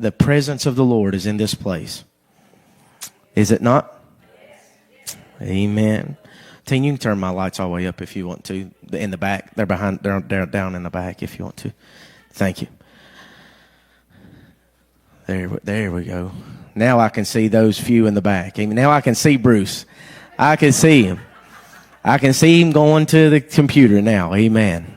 the presence of the Lord is in this place. Is it not? Amen. Teen, you can turn my lights all the way up if you want to. In the back. They're down in the back if you want to. Thank you. There we go. Now I can see those few in the back. Now I can see Bruce. I can see him. I can see him going to the computer now. Amen.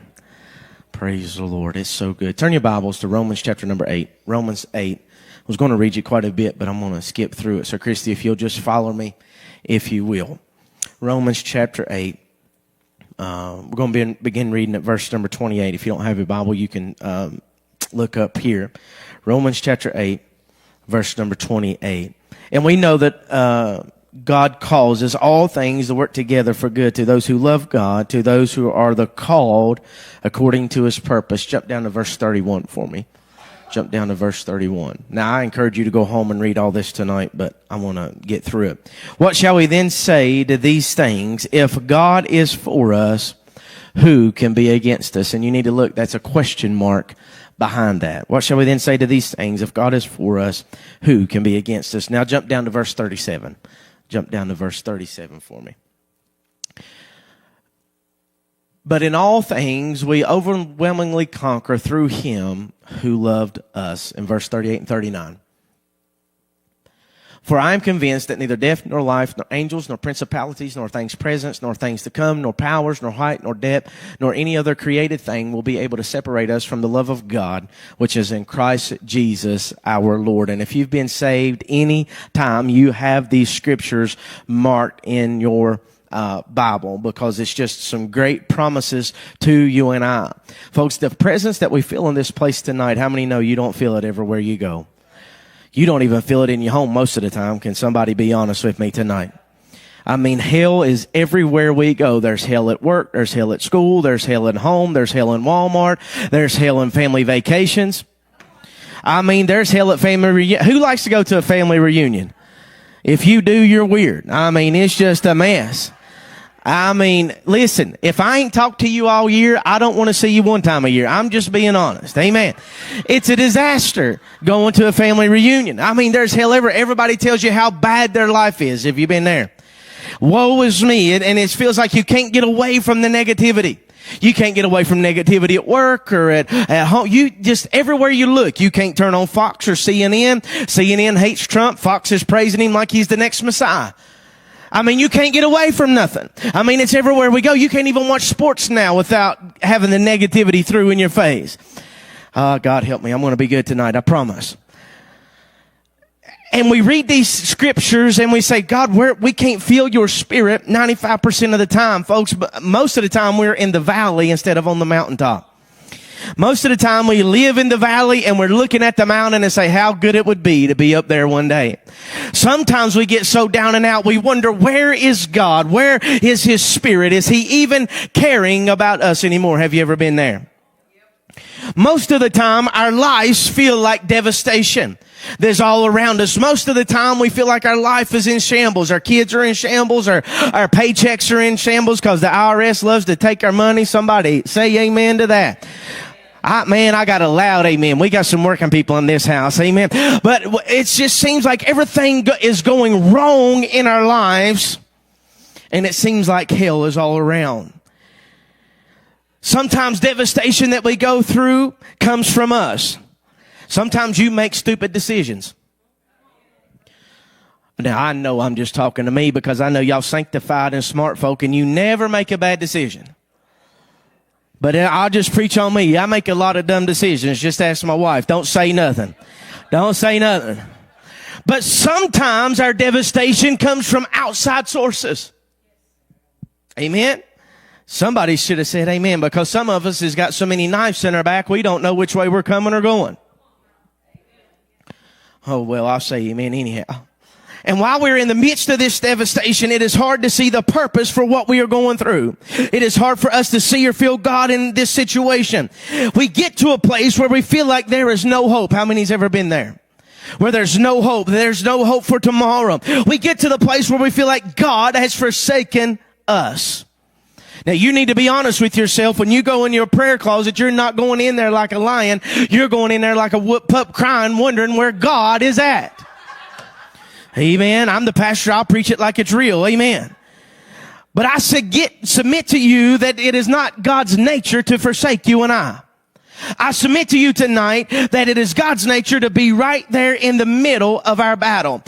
Praise the Lord. It's so good. Turn your Bibles to Romans chapter number 8. Romans 8. I was going to read you quite a bit, but I'm going to skip through it. So, Christy, if you'll just follow me, if you will. Romans chapter 8. We're going to begin reading at verse number 28. If you don't have your Bible, you can look up here. Romans chapter 8, verse number 28. And we know that God causes all things to work together for good to those who love God, to those who are the called according to his purpose. Jump down to verse 31 for me. Jump down to verse 31. Now, I encourage you to go home and read all this tonight, but I want to get through it. What shall we then say to these things? If God is for us, who can be against us? And you need to look, that's a question mark behind that. What shall we then say to these things? If God is for us, who can be against us? Now, jump down to verse 37. Jump down to verse 37 for me. But in all things, we overwhelmingly conquer through him who loved us. In verse 38 and 39. For I am convinced that neither death, nor life, nor angels, nor principalities, nor things present, nor things to come, nor powers, nor height, nor depth, nor any other created thing will be able to separate us from the love of God, which is in Christ Jesus our Lord. And if you've been saved any time, you have these scriptures marked in your Bible, because it's just some great promises to you and I. Folks, the presence that we feel in this place tonight, how many know you don't feel it everywhere you go? You don't even feel it in your home most of the time. Can somebody be honest with me tonight? I mean, hell is everywhere we go. There's hell at work. There's hell at school. There's hell at home. There's hell in Walmart. There's hell in family vacations. I mean, there's hell at family reunion. Who likes to go to a family reunion? If you do, you're weird. I mean, it's just a mess. I mean, listen, if I ain't talked to you all year, I don't want to see you one time a year. I'm just being honest. Amen. It's a disaster going to a family reunion. I mean, there's hell everywhere. Everybody tells you how bad their life is if you've been there. Woe is me. And it feels like you can't get away from the negativity. You can't get away from negativity at work or at home. You just, everywhere you look, you can't turn on Fox or CNN. CNN hates Trump. Fox is praising him like he's the next Messiah. I mean, you can't get away from nothing. I mean, it's everywhere we go. You can't even watch sports now without having the negativity through in your face. God help me. I'm going to be good tonight. I promise. And we read these scriptures and we say, God, we can't feel your spirit 95% of the time, folks. But most of the time we're in the valley instead of on the mountaintop. Most of the time we live in the valley and we're looking at the mountain and say how good it would be to be up there one day. Sometimes we get so down and out, we wonder, where is God? Where is his spirit? Is he even caring about us anymore? Have you ever been there? Most of the time our lives feel like devastation. There's all around us. Most of the time we feel like our life is in shambles. Our kids are in shambles. Our paychecks are in shambles because the IRS loves to take our money. Somebody say amen to that. I got a loud amen. We got some working people in this house. Amen. But it just seems like everything is going wrong in our lives. And it seems like hell is all around. Sometimes devastation that we go through comes from us. Sometimes you make stupid decisions. Now, I know I'm just talking to me because I know y'all sanctified and smart folk and you never make a bad decision. But I'll just preach on me. I make a lot of dumb decisions. Just ask my wife. Don't say nothing. Don't say nothing. But sometimes our devastation comes from outside sources. Amen. Somebody should have said amen, because some of us has got so many knives in our back we don't know which way we're coming or going. Oh, well, I'll say amen anyhow. And while we're in the midst of this devastation, it is hard to see the purpose for what we are going through. It is hard for us to see or feel God in this situation. We get to a place where we feel like there is no hope. How many's ever been there? Where there's no hope. There's no hope for tomorrow. We get to the place where we feel like God has forsaken us. Now, you need to be honest with yourself. When you go in your prayer closet, you're not going in there like a lion. You're going in there like a whoop pup crying, wondering where God is at. Amen. I'm the pastor. I'll preach it like it's real. Amen. But I submit to you that it is not God's nature to forsake you and I. I submit to you tonight that it is God's nature to be right there in the middle of our battle.